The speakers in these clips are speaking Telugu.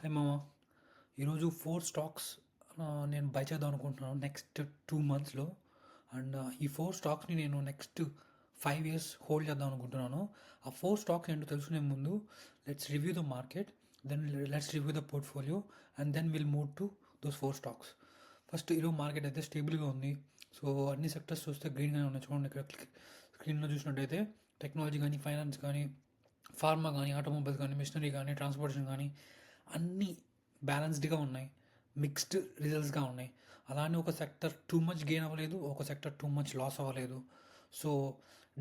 హాయ్ మామ. ఈరోజు 4 స్టాక్స్ నేను బై చేద్దాం అనుకుంటున్నాను నెక్స్ట్ 2 మంత్స్లో. అండ్ ఈ 4 స్టాక్స్ని నేను నెక్స్ట్ 5 ఇయర్స్ హోల్డ్ చేద్దాం అనుకుంటున్నాను. ఆ 4 స్టాక్స్ ఏంటో తెలుసుకునే ముందు let's review the market, then let's review the portfolio, and then will move to those 4 stocks. First ఈరోజు మార్కెట్ అయితే స్టేబుల్గా ఉంది. సో అన్ని సెక్టర్స్ చూస్తే గ్రీన్గానే ఉన్నాయి. చూడండి, ఇక్కడ స్క్రీన్లో చూసినట్టయితే టెక్నాలజీ కానీ, ఫైనాన్స్ కానీ, ఫార్మా కానీ, ఆటోమొబైల్స్ కానీ, మిషనరీ కానీ, ట్రాన్స్పోర్టేషన్ కానీ అన్నీ బ్యాలెన్స్డ్గా ఉన్నాయి, మిక్స్డ్ రిజల్ట్స్గా ఉన్నాయి. అలానే ఒక సెక్టర్ టూ మచ్ గెయిన్ అవ్వలేదు, ఒక సెక్టర్ టూ మచ్ లాస్ అవ్వలేదు. So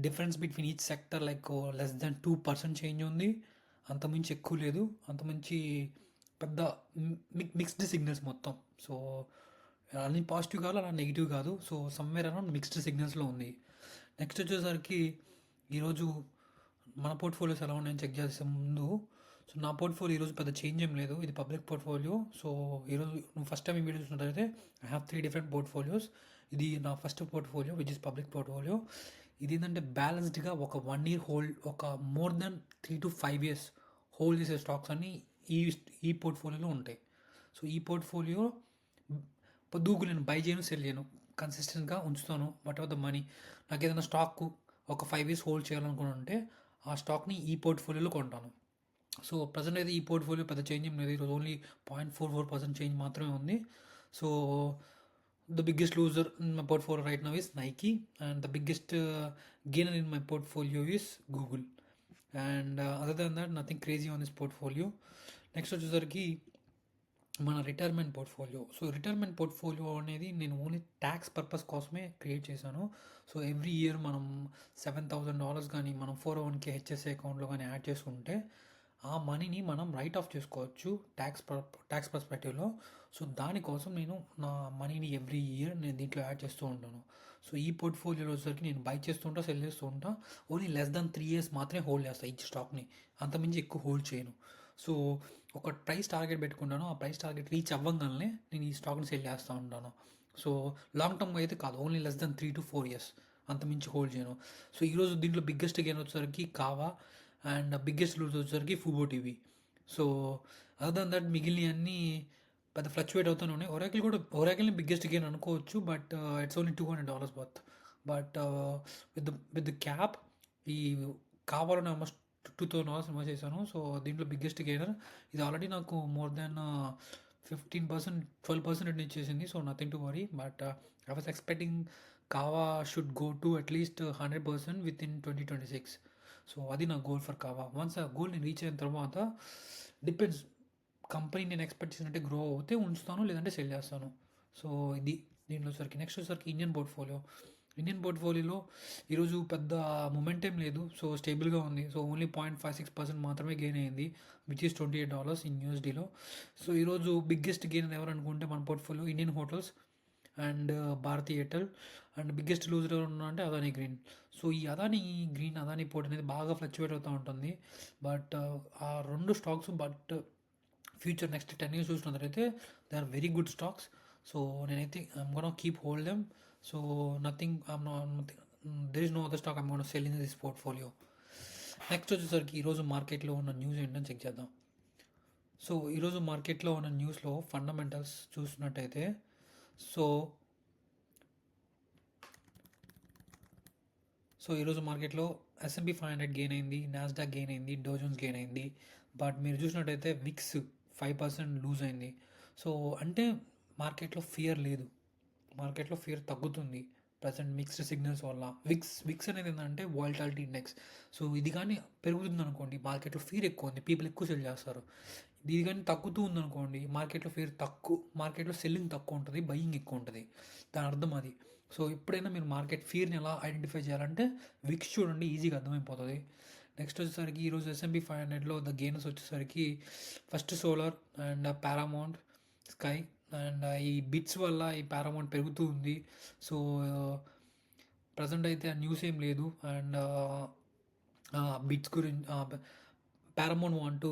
difference between each sector like less than 2% change ఉంది. అంతమించి ఎక్కువ లేదు, అంతమించి పెద్ద మిక్స్డ్ సిగ్నల్స్ మొత్తం. సో అన్ని పాజిటివ్ కాదు, అలా నెగిటివ్ కాదు. సో సమ్వేర్ అరౌండ్ మిక్స్డ్ సిగ్నల్స్లో ఉంది. నెక్స్ట్ వచ్చేసరికి ఈరోజు మన పోర్ట్ఫోలియోస్ ఎలా ఉన్నాయని చెక్ చేసే ముందు, సో నా పోర్ట్ఫోలియో ఈరోజు పెద్ద చేంజ్ ఏం లేదు. ఇది పబ్లిక్ పోర్ట్ఫోలియో. సో ఈరోజు నువ్వు ఫస్ట్ టైం ఈ వీడియో చూసినట్లయితే ఐ హ్యావ్ 3 డిఫరెంట్ పోర్ట్ఫోలియోస్. ఇది నా first portfolio which is public portfolio. ఇది ఏంటంటే బ్యాలెన్స్డ్గా ఒక 1 year హోల్డ్, ఒక more than 3 to 5 years hold చేసే స్టాక్స్ అన్నీ ఈ ఈ పోర్ట్ఫోలియోలో ఉంటాయి. సో ఈ పోర్ట్ఫోలియో పొద్దుకు నేను బై చేయను, సెల్ చేయను, కన్సిస్టెంట్గా ఉంచుతాను. వాట్ ఎవర్ ద మనీ, నాకు ఏదైనా స్టాక్ ఒక 5 years హోల్డ్ చేయాలనుకుంటే ఆ స్టాక్ని ఈ పోర్ట్ఫోలియోలో కొంటాను. సో ప్రజెంట్ అయితే ఈ పోర్ట్ఫోలియో పెద్ద చేంజ్ ఏం లేదు. ఈరోజు ఓన్లీ 0.44% చేంజ్ మాత్రమే ఉంది. So the biggest loser in my portfolio right now is Nike, and the biggest gainer in my portfolio is Google. And other than that nothing crazy on this portfolio. Next వచ్చేసరికి మన retirement portfolio. So retirement portfolio అనేది నేను ఓన్లీ ట్యాక్స్ పర్పస్ కోసమే క్రియేట్ చేశాను. సో ఎవ్రీ ఇయర్ మనం $7,000 కానీ మనం 401k హెచ్ఎస్ఏ అకౌంట్లో కానీ యాడ్ చేసుకుంటే ఆ మనీని మనం రైట్ ఆఫ్ చేసుకోవచ్చు ట్యాక్స్ పర్స్పెక్టివ్లో. సో దానికోసం నేను నా మనీని ఎవ్రీ ఇయర్ నేను దీంట్లో యాడ్ చేస్తూ ఉంటాను. సో ఈ పోర్ట్ఫోలియోలో వచ్చేసరికి నేను బై చేస్తూ ఉంటా, సెల్ చేస్తూ ఉంటా. ఓన్లీ లెస్ దాన్ 3 years మాత్రమే హోల్డ్ చేస్తాను ఈ స్టాక్ని, అంతమించి ఎక్కువ హోల్డ్ చేయను. సో ఒక ప్రైస్ టార్గెట్ పెట్టుకుంటాను, ఆ ప్రైస్ టార్గెట్ రీచ్ అవ్వగానే నేను ఈ స్టాక్ని సెల్ చేస్తూ ఉంటాను. సో లాంగ్ టర్మ్ అయితే కాదు, only less than 3 to 4 years, అంతమించి హోల్డ్ చేయను. సో ఈరోజు దీంట్లో బిగ్గెస్ట్ గెయిన్ వచ్చేసరికి కావా, అండ్ బిగ్గెస్ట్ లూజ్ వచ్చేసరికి Fubo TV. So other than that మిగిలిన అన్నీ పెద్ద ఫ్లక్చువేట్ అవుతూనే ఉన్నాయి. ఒరాకిల్ని బిగ్గెస్ట్ గెయిన్ అనుకోవచ్చు, but it's only $200 worth. But with cap ఈ కావాలని ఆల్మోస్ట్ $2,000 ఇన్వెస్ట్ చేశాను. సో దీంట్లో బిగ్గెస్ట్ గెయినర్ ఇది. ఆల్రెడీ నాకు మోర్ దెన్ 15%, 12% రిటర్న్ ఇచ్చేసింది. So nothing to worry. But I was expecting Cava should go to at least 100% within 2026. So అది నా గోల్ ఫర్ కావా. వన్స్ ఆ గోల్ నేను రీచ్ అయిన తర్వాత డిపెండ్స్, కంపెనీ నేను ఎక్స్పెక్ట్ చేసినట్టే గ్రో అవుతే ఉంచుతాను, లేదంటే సెల్ చేస్తాను. సో ఇది దీంట్లో సరికి. నెక్స్ట్ వచ్చేసరికి ఇండియన్ పోర్ట్ఫోలియోలో ఈరోజు పెద్ద మొమెంటం లేదు. సో స్టేబుల్గా ఉంది. సో ఓన్లీ 0.56% మాత్రమే గెయిన్ అయింది, విచ్ ఈస్ $28 ఇన్ USDలో. సో ఈరోజు బిగ్గెస్ట్ గెయిన్ ఎవరు అనుకుంటే మన portfolio Indian Hotels and Bharti Airtel. And biggest loser ఎవరు ఉన్నా అంటే అదానీ గ్రీన్. సో ఈ అదానీ పోర్ట్ అనేది బాగా ఫ్లక్చువేట్ అవుతూ ఉంటుంది. బట్ ఆ రెండు stocks but future next 10 years చూసినట్లయితే they are very good stocks. So నేనైతే I'm gonna keep hold them. So nothing, there is no other stock I'm gonna sell in this portfolio. Next వచ్చేసరికి ఈరోజు మార్కెట్లో ఉన్న న్యూస్ ఏంటని చెక్ చేద్దాం. సో ఈరోజు మార్కెట్లో ఉన్న న్యూస్లో ఫండమెంటల్స్ చూసినట్టయితే, సో ఈరోజు మార్కెట్లో S&P 500 గెయిన్ అయింది, నాస్డాక్ గెయిన్ అయింది, డౌ జోన్స్ గెయిన్ అయింది. బట్ మీరు చూసినట్టయితే విక్స్ 5% లూజ్ అయింది. సో అంటే మార్కెట్లో ఫియర్ లేదు, మార్కెట్లో ఫియర్ తగ్గుతుంది ప్రజెంట్ మిక్స్డ్ సిగ్నల్స్ వల్ల. విక్స్ అనేది ఏంటంటే వాలటాలిటీ ఇండెక్స్. సో ఇది కానీ పెరుగుతుంది అనుకోండి, మార్కెట్లో ఫియర్ ఎక్కువ ఉంది, పీపుల్ ఎక్కువ సెల్ చేస్తారు. ఇది కానీ తగ్గుతూ ఉందనుకోండి, మార్కెట్లో ఫియర్ తక్కువ, మార్కెట్లో సెల్లింగ్ తక్కువ ఉంటుంది, బయింగ్ ఎక్కువ ఉంటుంది. దాని అర్థం అది. సో ఎప్పుడైనా మీరు మార్కెట్ ఫియర్ని ఎలా ఐడెంటిఫై చేయాలంటే విక్స్ చూడండి, ఈజీగా అర్థమైపోతుంది. నెక్స్ట్ వచ్చేసరికి ఈరోజు S&P 500లో ద గెయినర్స్ వచ్చేసరికి first solar and Paramount, sky and ఈ బిట్స్ వల్ల ఈ పారామౌంట్ పెరుగుతూ ఉంది. సో ప్రజెంట్ అయితే ఆ న్యూస్ ఏం లేదు. అండ్ బిట్స్ గురించి Paramount want to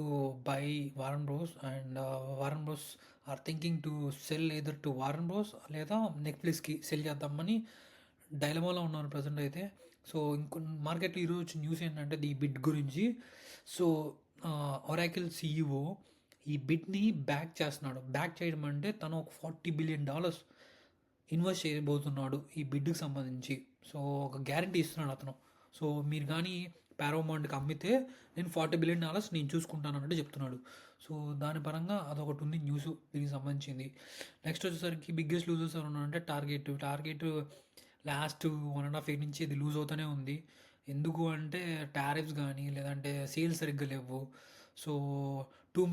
buy Warner Bros, and Warner Bros are thinking to sell either to Warner Bros లేదా నెట్ఫ్లిక్స్కి సెల్ చేద్దామని డైలమాలో ఉన్నారు ప్రజెంట్ అయితే. సో ఇంకో మార్కెట్లో ఈరోజు న్యూస్ ఏంటంటే ఈ బిట్ గురించి. సో ఒరాకిల్ CEO ఈ బిడ్ని బ్యాక్ చేస్తున్నాడు. బ్యాక్ చేయడం అంటే తను ఒక $40 బిలియన్ ఇన్వెస్ట్ చేయబోతున్నాడు ఈ బిడ్కి సంబంధించి. సో ఒక గ్యారంటీ ఇస్తున్నాడు అతను. సో మీరు కానీ పారామౌంట్కి అమ్మితే నేను $40 బిలియన్ నేను చూసుకుంటాను అన్నట్టు చెప్తున్నాడు. సో దాని పరంగా అదొకటి ఉంది న్యూస్ దీనికి సంబంధించింది. నెక్స్ట్ వచ్చేసరికి బిగ్గెస్ట్ లూజర్స్ ఎవరు ఉన్నారంటే టార్గెట్ లాస్ట్ 1.5 year నుంచి ఇది లూజ్ అవుతూనే ఉంది. ఎందుకు అంటే టారిఫ్స్ కానీ లేదంటే సేల్స్ సరిగ్గా లేవు. సో టూ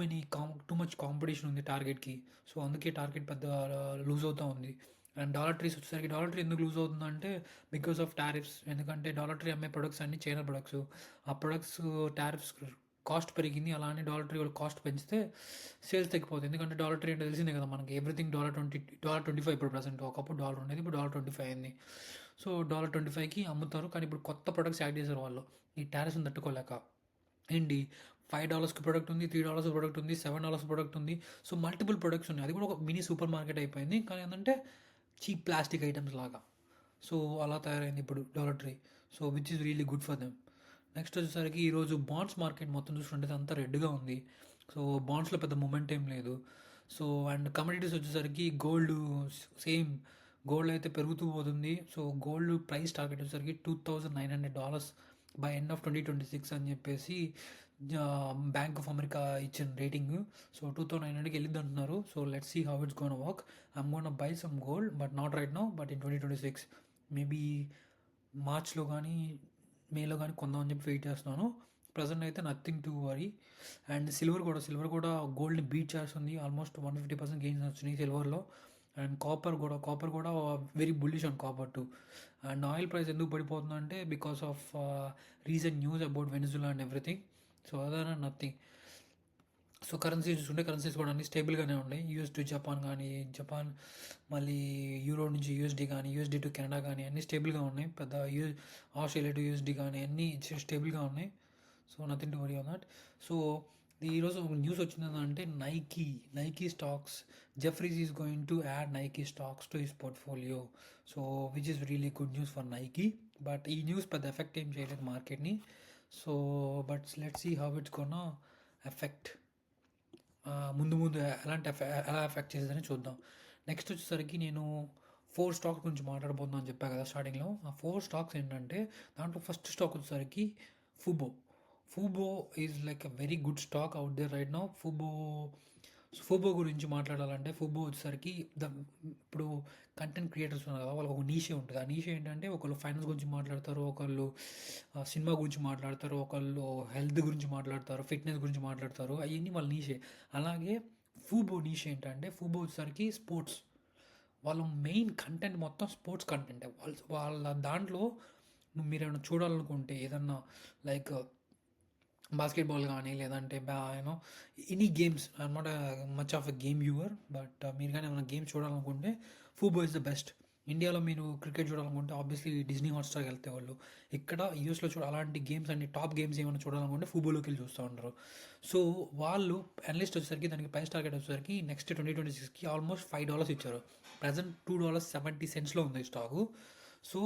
మచ్ కాంపిటీషన్ ఉంది టార్గెట్కి. సో అందుకే టార్గెట్ పెద్ద లూజ్ అవుతూ ఉంది. అండ్ డాలర్ ట్రీస్ వచ్చేసరికి డాలర్ ట్రీ ఎందుకు లూజ్ అవుతుందంటే బికాస్ ఆఫ్ టారిఫ్స్. ఎందుకంటే డాలర్ ట్రీ అమ్మే ప్రొడక్ట్స్ అన్ని చైనా ప్రొడక్ట్స్. ఆ ప్రొడక్ట్స్ టారిఫ్స్ కాస్ట్ పెరిగింది. అలానే డాలర్ ట్రీ వాళ్ళు కాస్ట్ పెంచితే సేల్స్ తగ్గిపోతుంది. ఎందుకంటే డాలర్ ట్రీ అంటే తెలిసిందే కదా మనకి, ఎవ్రీథింగ్ $25 ఇప్పుడు ప్రజెంట్. ఒకప్పుడు డాలర్ ఉండేది, ఇప్పుడు $25 అయింది. సో $25కి అమ్ముతారు. కానీ ఇప్పుడు కొత్త ప్రొడక్ట్స్ యాడ్ చేశారు వాళ్ళు ఈ టారిఫ్స్ని తట్టుకోలేక. ఏంటి $5కి ప్రొడక్ట్ ఉంది, $3 ప్రొడక్ట్ ఉంది, $7 ప్రొడక్ట్ ఉంది. సో మల్టిపుల్ ప్రొడక్ట్స్ ఉన్నాయి. అది కూడా ఒక మినీ సూపర్ మార్కెట్ అయిపోయింది. కానీ ఏంటంటే చీప్ ప్లాస్టిక్ ఐటమ్స్ లాగా. సో అలా తయారైంది ఇప్పుడు dollar tree. So which is really good for them. Next వచ్చేసరికి ఈరోజు బాండ్స్ మార్కెట్ మొత్తం చూసుకుంటే అంతా రెడ్గా ఉంది. సో బాండ్స్లో పెద్ద మూమెంట్ ఏం లేదు. సో అండ్ కమోడిటీస్ వచ్చేసరికి గోల్డ్ సేమ్. గోల్డ్ అయితే పెరుగుతూ పోతుంది. సో గోల్డ్ ప్రైస్ టార్గెట్ వచ్చేసరికి $2,900 బై ఎండ్ ఆఫ్ 2026 అని చెప్పేసి బ్యాంక్ ఆఫ్ అమెరికా ఇచ్చిన రేటింగ్. సో 2,900కి వెళ్ళింది అంటున్నారు. So let's see how it's gonna work. I'm gonna buy some gold but not right now, but in 2026 maybe మార్చ్లో కానీ మేలో కానీ కొందామని చెప్పి వెయిట్ చేస్తున్నాను. ప్రజెంట్ అయితే nothing to worry. And silver కూడా గోల్డ్ని బీట్ చేస్తుంది. ఆల్మోస్ట్ 150% గెయిన్స్ వచ్చినాయి సిల్వర్లో. అండ్ కాపర్ కూడా very bullish on copper too. And oil price ఎందుకు పడిపోతుందంటే because of recent news about Venezuela and everything. So other nothing. So currencies కూడా అన్ని స్టేబుల్గానే ఉన్నాయి. యూఎస్ టు జపాన్ మళ్ళీ యూరో నుంచి యూఎస్డి కానీ, యూఎస్డి టు కెనడా కానీ అన్నీ స్టేబుల్గా ఉన్నాయి. పెద్ద ఆస్ట్రేలియా టు యూఎస్డి కానీ అన్నీ స్టేబుల్గా ఉన్నాయి. So nothing to worry on that. So ఈరోజు ఒక న్యూస్ వచ్చింది అంటే Nike stocks, Jefferies is going to add Nike stocks to his portfolio. So which is really good news for Nike. But ఈ న్యూస్ పెద్ద ఎఫెక్ట్ ఏం చేయలేదు మార్కెట్ని. So but let's see how it's gonna effect. ముందు ఎలా ఎఫెక్ట్ చేసేదని చూద్దాం. నెక్స్ట్ వచ్చేసరికి నేను 4 స్టాక్స్ గురించి మాట్లాడబోతున్నాను అని చెప్పాను కదా స్టార్టింగ్లో. ఆ 4 స్టాక్స్ ఏంటంటే దాంట్లో ఫస్ట్ స్టాక్ వచ్చేసరికి Fubo is like a very good stock out there right now. Fubo గురించి మాట్లాడాలంటే ఫూబో వచ్చేసరికి ఇప్పుడు కంటెంట్ క్రియేటర్స్ ఉన్నారు కదా, వాళ్ళకి ఒక నీషే ఉంటుంది. ఆ నీషే ఏంటంటే ఒకళ్ళు ఫైనాన్స్ గురించి మాట్లాడతారు, ఒకళ్ళు సినిమా గురించి మాట్లాడతారు, ఒకళ్ళు హెల్త్ గురించి మాట్లాడతారు, ఫిట్నెస్ గురించి మాట్లాడతారు. అవన్నీ వాళ్ళ నీషే. అలాగే ఫూబో నీషే ఏంటంటే ఫూబో వచ్చేసరికి స్పోర్ట్స్. వాళ్ళ మెయిన్ కంటెంట్ మొత్తం స్పోర్ట్స్ కంటెంట్. వాళ్ళ దాంట్లో మీరు ఏమైనా చూడాలనుకుంటే ఏదన్నా లైక్ బాస్కెట్బాల్ కానీ లేదంటే any games. I'm not much of a game viewer, but మీరు కానీ ఏమైనా గేమ్స్ చూడాలనుకుంటే ఫూబో ఇస్ ద బెస్ట్. ఇండియాలో మీరు క్రికెట్ చూడాలనుకుంటే ఆబ్వియస్లీ డిజ్నీ హాట్స్టార్కి వెళ్తే వాళ్ళు. ఇక్కడ యూఎస్లో అలాంటి గేమ్స్ అన్ని టాప్ గేమ్స్ ఏమైనా చూడాలనుకుంటే ఫూబోలోకి వెళ్ళి చూస్తూ ఉంటారు. సో వాళ్ళు అనలిస్ట్ వచ్చేసరికి దానికి ప్రైస్ టార్గెట్ వచ్చేసరికి నెక్స్ట్ 2026కి ఆల్మోస్ట్ $5 ఇచ్చారు. ప్రజెంట్ $2.70 ఉంది స్టాకు. సో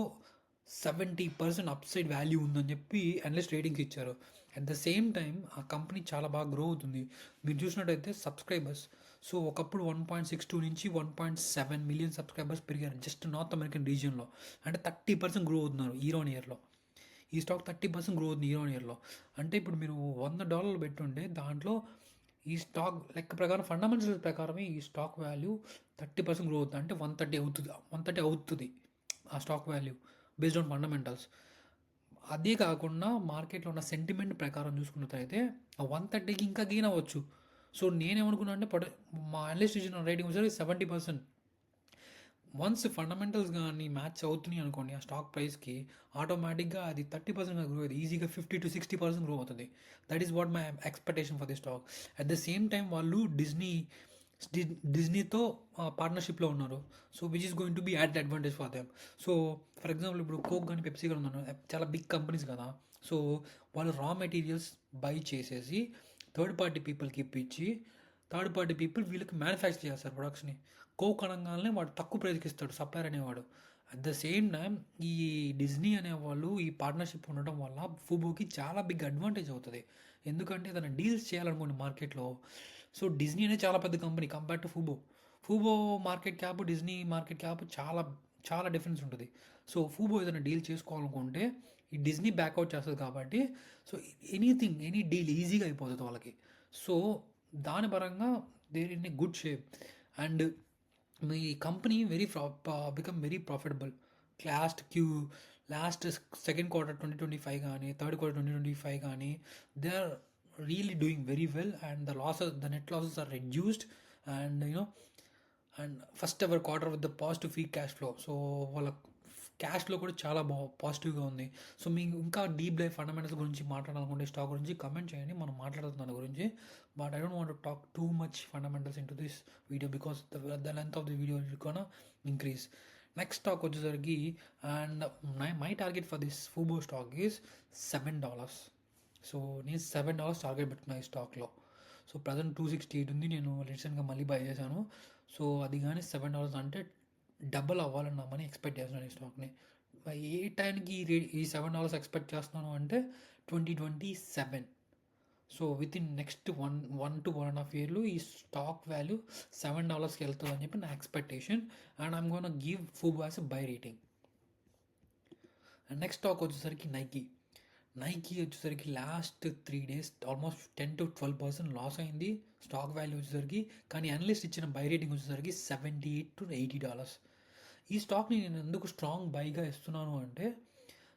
70% అప్సైడ్ వాల్యూ ఉందని చెప్పి అనలిస్ట్ రేటింగ్స్ ఇచ్చారు. అట్ ద సేమ్ టైం ఆ కంపెనీ చాలా బాగా గ్రో అవుతుంది. మీరు చూసినట్టయితే సబ్స్క్రైబర్స్, సో ఒకప్పుడు 1.62 నుంచి 1.7 మిలియన్ సబ్స్క్రైబర్స్ పెరిగారు జస్ట్ నార్త్ అమెరికన్ రీజియన్లో. అంటే 30% గ్రో అవుతున్నారు ఇయర్ ఆన్ ఇయర్లో. ఈ స్టాక్ 30% గ్రో అవుతుంది ఇయర్ ఆన్ ఇయర్లో. అంటే ఇప్పుడు మీరు $100 పెట్టుంటే దాంట్లో ఈ స్టాక్ లెక్క ప్రకారం ఫండమెంటల్స్ ప్రకారమే ఈ స్టాక్ వాల్యూ 30% గ్రో అవుతుంది. అంటే 130 అవుతుంది ఆ stock value based on fundamentals. అదే కాకుండా మార్కెట్లో ఉన్న సెంటిమెంట్ ప్రకారం చూసుకున్నట్లయితే ఆ 130కి ఇంకా గెయిన్ అవ్వచ్చు. సో నేనేమనుకున్నా అంటే మా అనలిస్ట్ ఇచ్చిన రేటింగ్ వచ్చేసి 70%. వన్స్ ఫండమెంటల్స్ కానీ మ్యాచ్ అవుతున్నాయి అనుకోండి ఆ స్టాక్ ప్రైస్కి, ఆటోమేటిక్గా అది 30% గ్రో అవుతుంది. ఈజీగా 50-60% గ్రో అవుతుంది. That is what my expectation for the stock. At the same time వాళ్ళు డిజ్నీతో పార్ట్నర్షిప్లో ఉన్నారు. So which is going to be ad advantage for them. So for example ఇప్పుడు కోక్ కానీ పెప్సీ కానీ ఉన్నారు, చాలా బిగ్ కంపెనీస్ కదా. సో వాళ్ళు రా మెటీరియల్స్ బై చేసేసి థర్డ్ పార్టీ పీపుల్కి ఇప్పించి థర్డ్ పార్టీ పీపుల్ వీళ్ళకి మ్యానుఫ్యాక్చర్ చేస్తారు ప్రొడక్ట్స్ని. కోక్ అనగానే వాడు తక్కువ ప్రైస్కి ఇస్తాడు సప్లయర్ అనేవాడు. అట్ ద సేమ్ టైం ఈ డిజ్నీ అనేవాళ్ళు ఈ పార్ట్నర్షిప్ ఉండటం వల్ల ఫూబోకి చాలా బిగ్ అడ్వాంటేజ్ అవుతుంది. ఎందుకంటే తన డీల్స్ చేయాలనుకోండి మార్కెట్లో సో డిజ్నీ అనేది చాలా పెద్ద company compare to Fubo. Fubo market cap, Disney market cap చాలా చాలా డిఫరెన్స్ ఉంటుంది. సో ఫూబో ఏదైనా డీల్ చేసుకోవాలనుకుంటే ఈ డిజ్నీ బ్యాక్అవుట్ చేస్తుంది కాబట్టి సో ఎనీథింగ్ ఎనీ డీల్ ఈజీగా అయిపోతుంది వాళ్ళకి. సో దాని పరంగా there in a good shape. And మీ company become very profitable. Last second quarter 2025 కానీ థర్డ్ క్వార్టర్ 2025 కానీ they are really doing very well and the net losses are reduced and and first ever quarter with the positive free cash flow. So వాళ్ళ క్యాష్ ఫ్లో కూడా చాలా పాజిటివ్గా ఉంది. సో మీకు ఇంకా డీప్ డైవ్ ఫండమెంటల్స్ గురించి మాట్లాడాలనుకుంటే స్టాక్ గురించి కమెంట్ చేయండి, మనం మాట్లాడుతున్నాం దాని గురించి. But I don't want to talk too much fundamentals into this video because the length of the video gonna increase. Next stock వచ్చేసరికి and my target for this Fubo stock is $7. సో నేను $7 టార్గెట్ పెట్టుకున్నా ఈ స్టాక్లో. సో ప్రజెంట్ 268 ఉంది, నేను రీసెంట్గా మళ్ళీ బై చేశాను. సో అది కానీ $7 అంటే డబల్ అవ్వాలని నా మనీ ఎక్స్పెక్ట్ చేస్తున్నాను ఈ స్టాక్ని. ఏ టైంకి ఈ $7 ఎక్స్పెక్ట్ చేస్తున్నాను అంటే 2027. So within next 1 to 1.5 years ఈ స్టాక్ వాల్యూ $7కి వెళ్తుంది అని చెప్పి నా expectation. And I'm gonna give Fubo as a buy rating. And next stock వచ్చేసరికి నైకీ వచ్చేసరికి లాస్ట్ 3 days ఆల్మోస్ట్ 10-12% లాస్ అయింది స్టాక్ వాల్యూ వచ్చేసరికి. కానీ అనలిస్ట్ ఇచ్చిన బై రేటింగ్ వచ్చేసరికి $78-80. ఈ స్టాక్ని నేను ఎందుకు స్ట్రాంగ్ బైగా ఇస్తున్నాను అంటే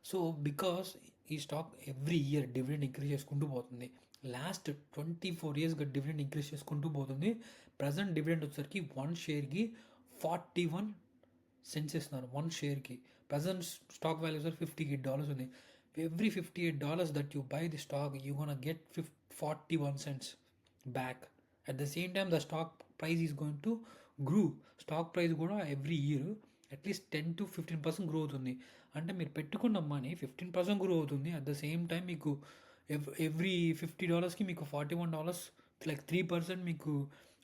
సో బికాస్ ఈ stock every year dividend increase చేసుకుంటూ పోతుంది. లాస్ట్ 24 yearsగా డివిడెండ్ ఇంక్రీజ్ చేసుకుంటూ పోతుంది. ప్రజెంట్ డివిడెండ్ వచ్చేసరికి 1 షేర్కి 41 cents ఇస్తున్నారు 1 షేర్కి. ప్రజెంట్ స్టాక్ వాల్యూ సార్ $58 ఉంది. Every $58 that you buy the stock, you're gonna get 41 cents back. At the same time, the stock price is going to grow. Stock price కూడా ఎవ్రీ ఇయర్ అట్లీస్ట్ 10-15% గ్రో అవుతుంది. అంటే మీరు పెట్టుకున్న మనీ 15% గ్రో అవుతుంది. అట్ ద సేమ్ టైం మీకు ఎవ్రీ $50కి మీకు $41 లైక్ 3% మీకు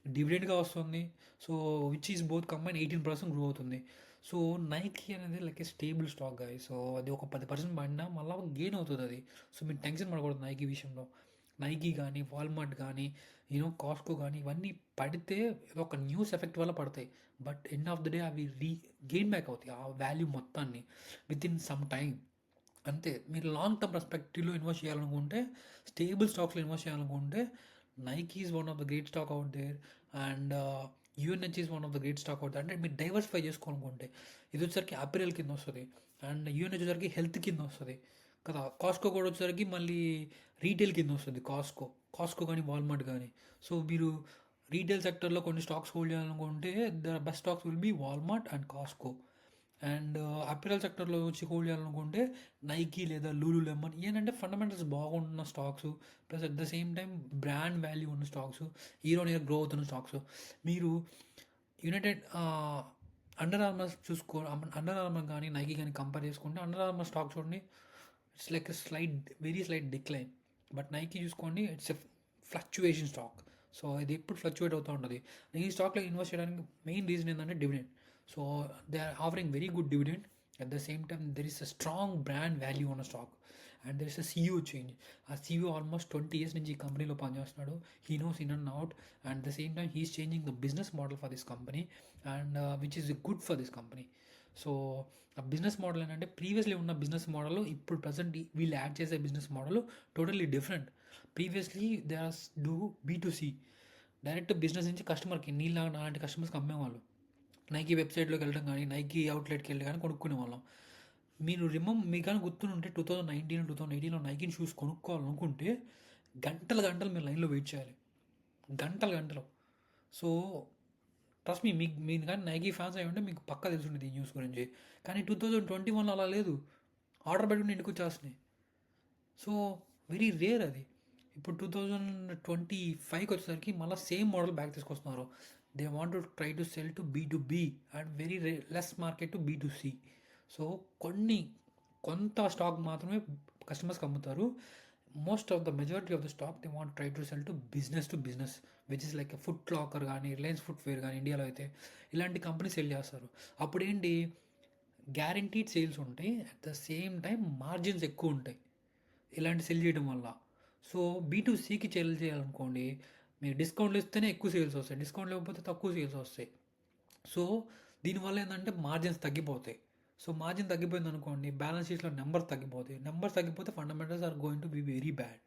డివిడెండ్గా వస్తుంది. So which is both combine 18% grow అవుతుంది. సో నైకీ అనేది లైక్ ఏ స్టేబుల్ స్టాక్ గాయ్. సో అది ఒక 10% పడినా మళ్ళీ గెయిన్ అవుతుంది అది. సో మీరు టెన్షన్ పడకూడదు నైకీ విషయంలో. నైకీ కానీ వాల్మార్ట్ కానీ కాస్కో కానీ ఇవన్నీ పడితే ఏదో ఒక న్యూస్ ఎఫెక్ట్ వల్ల పడతాయి. But end of the day అవి గెయిన్ బ్యాక్ అవుతాయి ఆ వాల్యూ మొత్తాన్ని విత్ ఇన్ సమ్ టైం. అంతే. మీరు లాంగ్ టర్మ్ పర్స్పెక్టివ్లో ఇన్వెస్ట్ చేయాలనుకుంటే, స్టేబుల్ స్టాక్స్లో ఇన్వెస్ట్ చేయాలనుకుంటే Nike is one of the great stock out there and UNH is one of the great stock out. అంటే మీరు డైవర్సిఫై చేసుకోవాలనుకుంటే ఇది వచ్చేసరికి అపిరల్ కింద వస్తుంది అండ్ యూఎన్హెచ్ వచ్చేసరికి హెల్త్ కింద వస్తుంది కదా. కాస్కో కూడా వచ్చేసరికి మళ్ళీ రీటైల్ కింద వస్తుంది. కాస్కో కానీ వాల్మార్ట్ కానీ. సో మీరు రీటైల్ సెక్టర్లో కొన్ని స్టాక్స్ హోల్డ్ చేయాలనుకుంటే the best stocks will be Walmart and Costco. And apparel సెక్టర్లో వచ్చి హోల్డ్ చేయాలనుకుంటే నైకీ లేదా లూలు లెమన్. ఏంటంటే ఫండమెంటల్స్ బాగుంటున్న stocks plus at the same time brand value ఉన్న stocks, year on year grow అవుతున్న స్టాక్స్. మీరు united Under Armour Under Armour కానీ నైకీ కానీ కంపేర్ చేసుకుంటే అండర్ ఆర్మర్ స్టాక్ చూడండి, it's like very slight decline. But Nike చూసుకోండి, it's a fluctuation stock. So ఇది ఎప్పుడు ఫ్లక్చువేట్ అవుతూ ఉంటుంది. ఈ స్టాక్లో ఇన్వెస్ట్ చేయడానికి మెయిన్ రీజన్ ఏంటంటే dividend. So they are offering very good dividend. At the same time there is a strong brand value ఉన్న stock and there is a CEO change. ఆ CEO ఆల్మోస్ట్ 20 years నుంచి ఈ కంపెనీలో పనిచేస్తున్నాడు. He knows in and out and the same time he's changing the business model for this company and which is good for this company. So ఆ బిజినెస్ మోడల్ ఏంటంటే ప్రీవియస్లీ ఉన్న బిజినెస్ మోడల్ ఇప్పుడు ప్రజెంట్ వీళ్ళు యాడ్ చేసే business model totally different. Previously they or do B2C, direct business నుంచి కస్టమర్కి నీళ్ళ అలాంటి కస్టమర్స్కి అమ్మేవాళ్ళు. నైకీ వెబ్సైట్లోకి వెళ్ళడం కానీ నైకీ అవుట్లెట్కి వెళ్ళి కానీ కొనుక్కునే వాళ్ళం. మీకు కానీ గుర్తుంటే 2019-2018లో నైకీని షూస్ కొనుక్కోవాలనుకుంటే గంటలు మీరు లైన్లో వెయిట్ చేయాలి, గంటలు. సో ట్రస్ట్ మీరు కానీ నైకీ ఫ్యాన్స్ అయి ఉంటే మీకు పక్కా తెలిసి ఉండేది ఈ న్యూస్ గురించి. కానీ 2021లో అలా లేదు. ఆర్డర్ పెట్టుకుని ఇంటికి వచ్చేస్తున్నాయి. సో వెరీ రేర్ అది. ఇప్పుడు 2025కి వచ్చేసరికి మళ్ళీ సేమ్ మోడల్ బ్యాక్ తీసుకొస్తున్నారు. They want to try to cell to B2B and very less market to B2C. So కొంత స్టాక్ మాత్రమే కస్టమర్స్కి అమ్ముతారు. Most of the majority of the stock they want try to cell to business which is like foot locker కానీ రిలయన్స్ ఫుట్వేర్ కానీ ఇండియాలో అయితే ఇలాంటి కంపెనీ సెల్ చేస్తారు. అప్పుడు ఏంటి, గ్యారంటీడ్ సేల్స్ ఉంటాయి, at the same time margins ఎక్కువ ఉంటాయి ఇలాంటి సెల్ చేయడం వల్ల. సో B2Cకి సెల్ చేయాలనుకోండి, మీరు డిస్కౌంట్లు ఇస్తేనే ఎక్కువ సేల్స్ వస్తాయి, డిస్కౌంట్ లేకపోతే తక్కువ సేల్స్ వస్తాయి. సో దీనివల్ల ఏంటంటే మార్జిన్స్ తగ్గిపోతాయి. సో మార్జిన్ తగ్గిపోయింది అనుకోండి, బ్యాలెన్స్ షీట్స్లో నెంబర్ తగ్గిపోతాయి. నెంబర్ తగ్గిపోతే fundamentals are going to be very bad.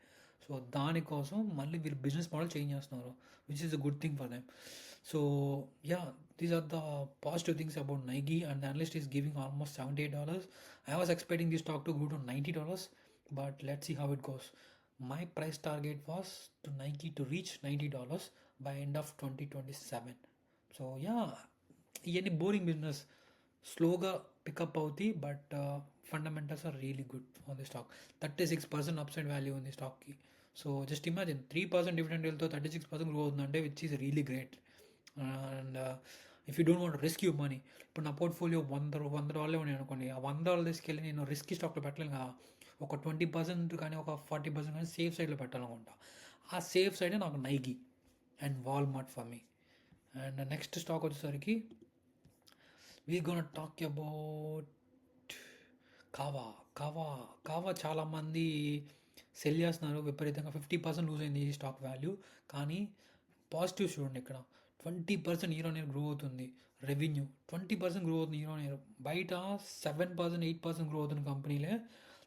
So దానికోసం మళ్ళీ వీళ్ళు బిజినెస్ మోడల్ చేంజ్ చేస్తున్నారు, which is a good thing for them. So yeah, these are the positive things about Nike, and the analyst is giving almost $78. I was expecting this stock to go to $90, but let's see how it goes. My price target was to Nike to reach $90 by end of 2027. So yeah, ఇవన్నీ బోరింగ్ బిజినెస్, స్లోగా పికప్ అవుతాయి, but fundamentals are really good on the stock. 36% upside value ఉంది స్టాక్కి. సో జస్ట్ ఇమాజిన్ 3% డివిడెండ్ వెళ్తే 36% గ్రో అవుతుందంటే, which is really great. And if you don't want risk you money, ఇప్పుడు నా పోర్ట్ఫోలియో $100 ఉన్నాయి అనుకోండి, ఆ $100 తీసుకెళ్ళి నేను రిస్క్ స్టాక్లో పెట్టలేను కదా, ఒక 20% కానీ ఒక 40% కానీ సేఫ్ సైడ్లో పెట్టాలనుకుంటా. ఆ సేఫ్ సైడే నాకు Nike and Walmart for me. And next stock వచ్చేసరికి వీ గోన్ టాక్ అబౌట్ కావా. కావా చాలామంది సెల్ చేస్తున్నారు విపరీతంగా, 50% లూజ్ అయింది ఈ స్టాక్ వాల్యూ. కానీ పాజిటివ్ చూడండి, ఇక్కడ 20% ఇయర్ ఆన్ ఇయర్ గ్రో అవుతుంది. రెవెన్యూ 20% గ్రో అవుతుంది ఇయర్ ఆన్ ఇయర్. బయట 7%, 8% గ్రో అవుతున్న కంపెనీలే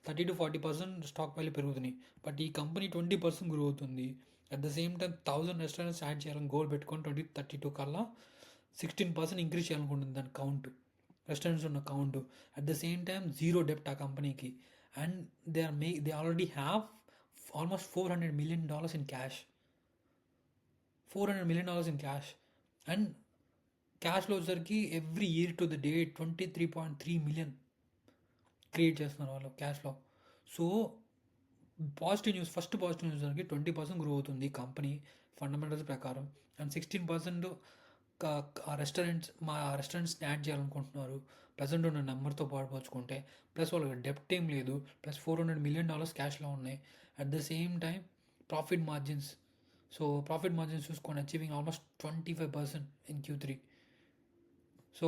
30-40% స్టాక్ వాల్యూ పెరుగుతున్నాయి. బట్ ఈ కంపెనీ 20% గ్రో అవుతుంది. At the same time 1000 restaurants add చేయాలని గోల్ పెట్టుకొని 2032 కల్లా 16% ఇంక్రీజ్ చేయాలనుకుంటుంది దాని కౌంట్, రెస్టారెంట్స్ ఉన్న count. At the same time zero డెప్ట్ ఆ కంపెనీకి. And they already have almost $400 million in cash. $400 million in cash. And క్యాష్లో వచ్చేసరికి every year to the date 23.3 million create చేస్తున్నారు వాళ్ళు క్యాష్లో. So positive news, first positive news వచ్చేసరికి 20% గ్రో అవుతుంది కంపెనీ ఫండమెంటల్స్ ప్రకారం. అండ్ 16% రెస్టారెంట్స్ని యాడ్ చేయాలనుకుంటున్నారు ప్రజెంట్ ఉన్న నెంబర్తో పోల్చుకుంటే. ప్లస్ వాళ్ళకి డెప్ట్ ఏం లేదు, ప్లస్ $400 million క్యాష్లో ఉన్నాయి. At the same time profit margins, so profit margins చూసుకొని achieving almost 25% in Q3. So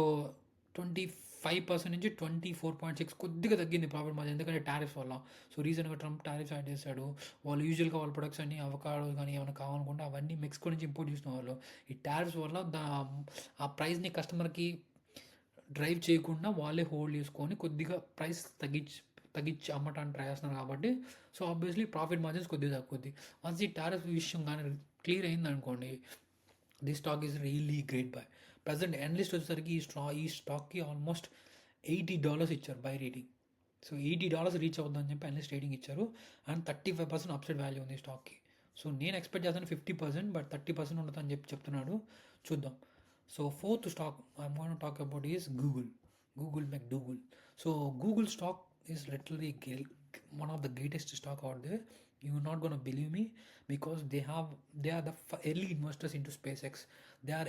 25% నుంచి 24.6 కొద్దిగా తగ్గింది ప్రాఫిట్ మార్జిన్, ఎందుకంటే టారిఫ్స్ వల్ల. సో రీసెంట్గా ట్రంప్ టారిఫ్స్ యాడ్ చేశాడు. వాళ్ళు యూజువల్గా వాళ్ళ ప్రొడక్ట్స్ అన్ని అవకాడో కానీ ఏమైనా కావాలనుకుంటే అవన్నీ మెక్సికో నుంచి ఇంపోర్ట్ చేసిన వాళ్ళు. ఈ టారిఫ్స్ వల్ల ఆ ప్రైస్ని కస్టమర్కి డ్రైవ్ చేయకుండా వాళ్ళే హోల్డ్ చేసుకొని కొద్దిగా ప్రైస్ తగ్గించి అమ్మటానికి ట్రై చేస్తున్నారు కాబట్టి. సో ఆబ్వియస్లీ ప్రాఫిట్ మార్జిన్స్ కొద్దిగా తగ్గుద్ది. వన్స్ ఈ టారిఫ్ విషయం కానీ క్లియర్ అయింది అనుకోండి, the stock is really great by. Present analyst వచ్చేసరికి ఈ స్టాక్కి ఆల్మోస్ట్ $80 ఇచ్చారు బై రేటింగ్. సో $80 రీచ్ అవుతుందని చెప్పి ఎనలిస్ట్ రేటింగ్ ఇచ్చారు. అండ్ 35% అప్సైడ్ వాల్యూ ఉంది స్టాక్కి. సో నేను ఎక్స్పెక్ట్ చేస్తాను 50%, బట్ 30% ఉండదని చెప్పి చెప్తున్నాడు. చూద్దాం. So fourth stock I'm going to talk about is Google McDougall. So Google stock is literally one of the greatest stock out there. You're not gonna believe me, because they are the early investors into SpaceX. They are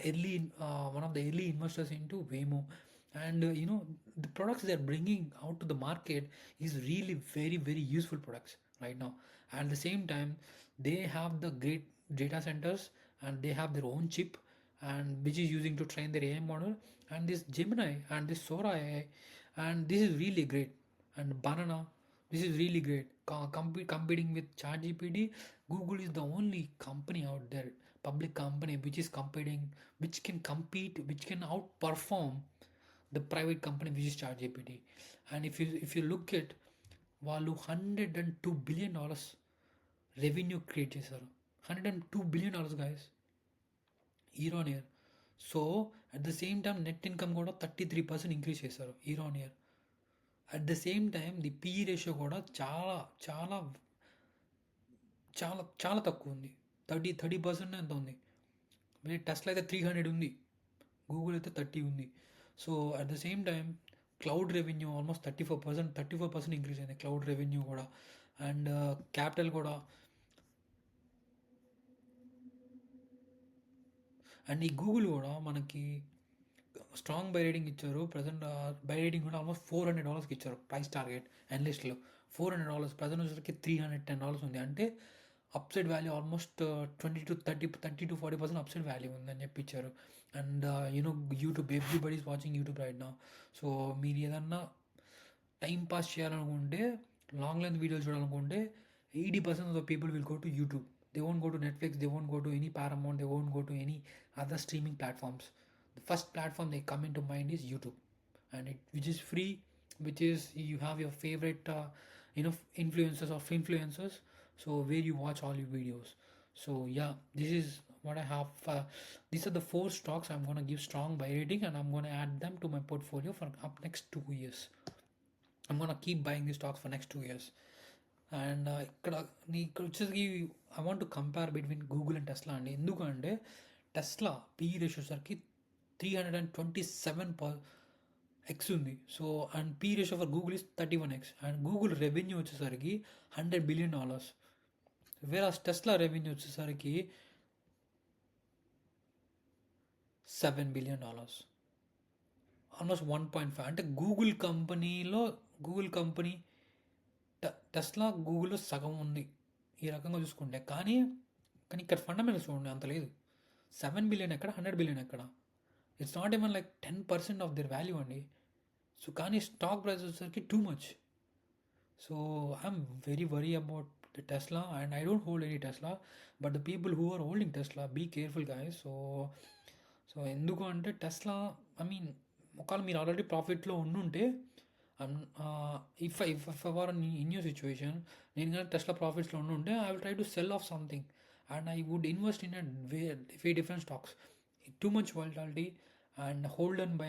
one of the early investors into Waymo. And the products they're bringing out to the market is really very very useful products right now. And at the same time, they have the great data centers, and they have their own chip, and which is using to train their AI model. And this Gemini and this Sora AI, and this is really great. And Banana, this is really great. Competing with ChatGPT, Google is the only company out there, public company, which can compete, which can outperform the private company, which is ChatGPT. And if you look at, వాళ్ళు $102 billion రెవెన్యూ క్రియేట్ చేశారు. $102 billion guys, year on year. So at the same time net income కూడా 33% ఇంక్రీజ్ చేశారు year on year. At the same time the PE ratio కూడా చాలా చాలా చాలా చాలా తక్కువ ఉంది. 30% ఎంత ఉంది. టెస్లా అయితే 300 ఉంది, గూగుల్ అయితే 30 ఉంది. So at the same time cloud revenue almost 34% increase అయింది క్లౌడ్ రెవెన్యూ కూడా. అండ్ క్యాపిటల్ కూడా. అండ్ ఈ గూగుల్ కూడా మనకి స్ట్రాంగ్ బై రేటింగ్ ఇచ్చారు. ప్రజెంట్ బై రేటింగ్ కూడా ఆల్మోస్ట్ $400 ఇచ్చారు ప్రైస్ టార్గెట్ అనలిస్ట్లో. $400 ప్రజెంట్ వచ్చేసరికి $310 ఉంది. అంటే upside value almost 30-40% upside value ఉందని చెప్పి ఇచ్చారు. And YouTube, everybody is watching YouTube right now. So మీరు ఏదన్నా టైం పాస్ చేయాలనుకుంటే, లాంగ్ లెంత్ వీడియోస్ చూడాలనుకుంటే 80% of the people will go to YouTube. They won't go to Netflix, they won't go to any Paramount, they won't go to any other streaming platforms. The first platform they come into mind is YouTube, and which is free, which is you have your favorite influencers of influencers, so where you watch all your videos. So yeah, this is what I have. These are the four stocks I'm gonna give strong buy rating, and I'm gonna add them to my portfolio for up next 2 years. I'm gonna keep buying these stocks for next 2 years. And ఇక్కడ వచ్చేసి I want to compare between Google and Tesla అండి. ఎందుకంటే టెస్లా పిఈ రేషియో సరికి 327x ఉంది. So and P ratio for Google is 31x, and Google revenue వచ్చేసరికి $100 billion. వేరే టెస్లా రెవెన్యూ వచ్చేసరికి $7 billion, ఆల్మోస్ట్ 1.5. అంటే గూగుల్ కంపెనీ టెస్లా గూగుల్లో సగం ఉంది ఈ రకంగా చూసుకుంటే. కానీ ఇక్కడ ఫండమెంటల్స్ చూడండి, అంత లేదు. 7 బిలియన్ ఎక్కడ, 100 బిలియన్ ఎక్కడ? It's not even like 10% of their value అండి. సో కానీ స్టాక్ ప్రైస్ వచ్చేసరికి too much. So I'm very worry about the Tesla, and I don't hold any Tesla, but the people who are holding Tesla, be careful guys. So ఎందుకు అంటే టెస్లా, ఐ మీన్ ఒకవేళ మీరు ఆల్రెడీ ప్రాఫిట్లో ఉండుంటే, if I were in your situation, నేను కానీ టెస్లా ప్రాఫిట్స్లో ఉండుంటే I will try to sell off something, and I would invest in way different stocks. Too much volatility and hold and buy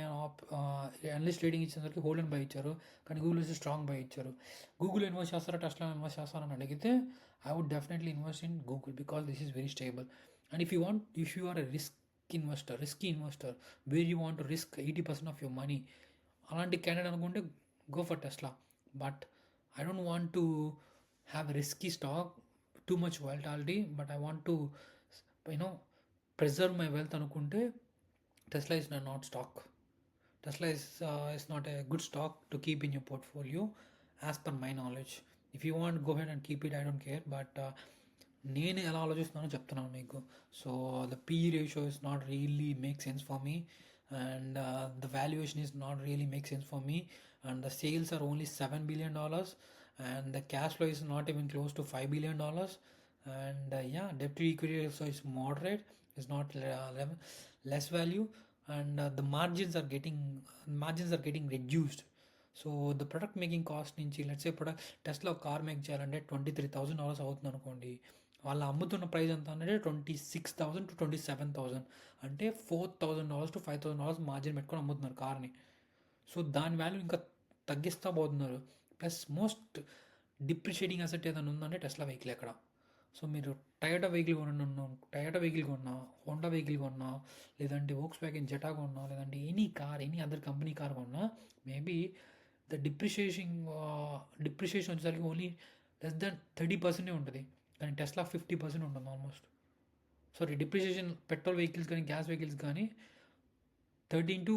analyst rating ఇచ్చేసరికి హోల్డ్ అండ్ బై ఇచ్చారు, కానీ గూగుల్ వచ్చి స్ట్రాంగ్ బై ఇచ్చారు. గూగుల్ ఇన్వెస్ట్ చేస్తారా, టెస్లా ఇన్వెస్ట్ చేస్తారా అని అడిగితే I would definitely invest in Google, because this is very stable. And if you are a risky investor where you want to risk 80% of your money, అలాంటి క్యాండిడేట్ అనుకుంటే go for Tesla. But I don't want to have a risky stock, too much volatility, but I want to preserve my wealth anukunte Tesla is not stock. Tesla is not a good stock to keep in your portfolio as per my knowledge. If you want, go ahead and keep it, I don't care, but నేను ఎలా ఆలోచిస్తున్నానో చెప్తున్నాను మీకు. So the PE ratio is not really make sense for me, and the valuation is not really make sense for me, and the sales are only $7 billion, and the cash flow is not even close to $5 billion, and debt to equity ratio is moderate, is not less value, and the margins are getting reduced. So the product making cost నుంచి, let's say Tesla car make చేయాలంటే $23,000 అవుతుంది అనుకోండి, వాళ్ళు అమ్ముతున్న ప్రైస్ ఎంత అంటే $26,000 to $27,000, అంటే $4,000 to $5,000 మార్జిన్ పెట్టుకొని అమ్ముతున్నారు కార్ని. సో దాని వాల్యూ ఇంకా తగ్గిస్తూ పోతున్నారు. ప్లస్ మోస్ట్ డిప్రిషియేటింగ్ అసెట్ ఏదైనా ఉందంటే టెస్లా వెహికల్ ఎక్కడ. సో మీరు టయోటా వెహికల్ కొన్నా, హోండా వెహికల్ కొన్నా, లేదంటే వోక్స్వ్యాగన్ జెటా కొన్నా, లేదంటే ఎనీ అదర్ కంపెనీ కార్ కొన్నా, మేబీ ద డిప్రిషియేషన్ వచ్చేసరికి ఓన్లీ లెస్ దాన్ 30% ఉంటుంది, కానీ టెస్లా 50% ఉంటుంది almost. Sorry, depreciation petrol vehicles కానీ గ్యాస్ వెహికల్స్ కానీ 13 to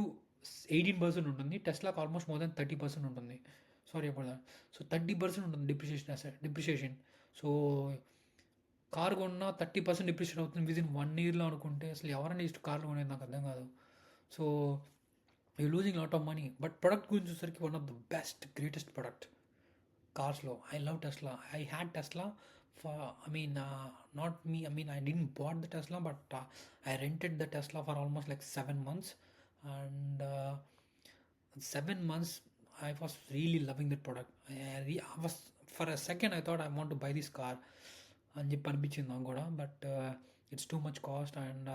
18% ఉంటుంది. టెస్లాకి ఆల్మోస్ట్ మోర్ దాన్ 30% ఉంటుంది. Sorry about that. సో 30% ఉంటుంది డిప్రిషియేషన్. సో కార్ కొన్నా 30% డిప్రిషియేట్ అవుతుంది విదిన్ 1 yearలో అనుకుంటే అసలు ఎవరైనా ఇಷ್ಟು కార్లు కొనేది నాకు అర్థం కాదు. So you losing lot of money. But product గురించి వచ్చేసరికి one of the greatest product కార్స్లో. I love Tesla. I had Tesla for not me, I didn't bought the Tesla, but I rented the Tesla for almost like 7 months, and 7 months I was really loving that product. I was, for a second I thought I want to buy this car అని చెప్పి అనిపించింది నాకు కూడా, but it's too much cost and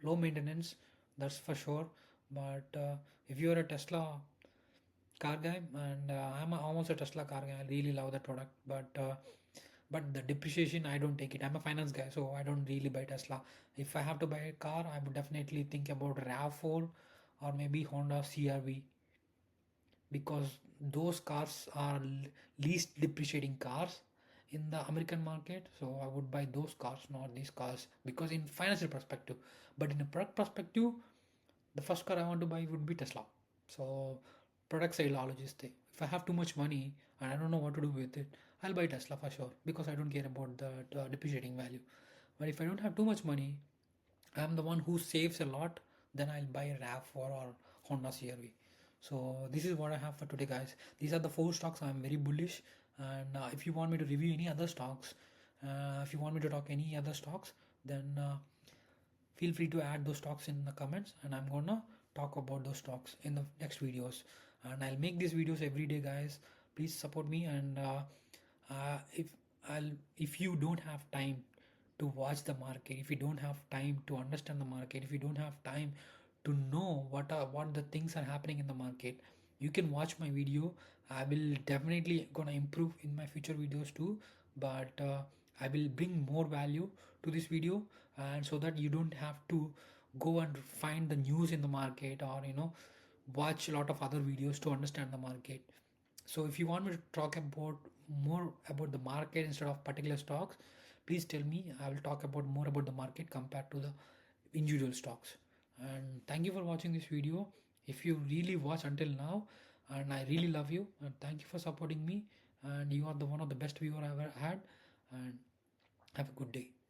low maintenance, that's for sure. But if you are a Tesla car guy, and I'm almost a Tesla car guy, I really love that product, but the depreciation, I don't take it. I'm a finance guy, so I don't really buy Tesla. If I have to buy a car, I would definitely think about RAV4 or maybe Honda CR-V, because those cars are least depreciating cars in the American market. So I would buy those cars, not these cars, because in financial perspective. But in a product perspective, the first car I want to buy would be Tesla. So product side ఆలోచిస్తే, if I have too much money and I don't know what to do with it, I'll buy Tesla for sure, because I don't care about the depreciating value. But if I don't have too much money, I'm the one who saves a lot, then I'll buy a RAV4 or Honda CR-V. So this is what I have for today, guys. These are the 4 stocks I'm very bullish, and if you want me to review any other stocks If you want me to talk any other stocks, then feel free to add those stocks in the comments, and I'm gonna talk about those stocks in the next videos. And I'll make these videos every day, guys. Please support me. And if if you don't have time to watch the market, if you don't have time to understand the market, if you don't have time to know what the things are happening in the market, you can watch my video. I will definitely gonna improve in my future videos too, but I will bring more value to this video, and so that you don't have to go and find the news in the market, or watch a lot of other videos to understand the market. So if you want me to talk about more about the market instead of particular stocks, please tell me. I will talk about more about the market compared to the individual stocks. And thank you for watching this video. If you really watch until now, and I really love you, and thank you for supporting me, and you are the one of the best viewer I ever had. And have a good day.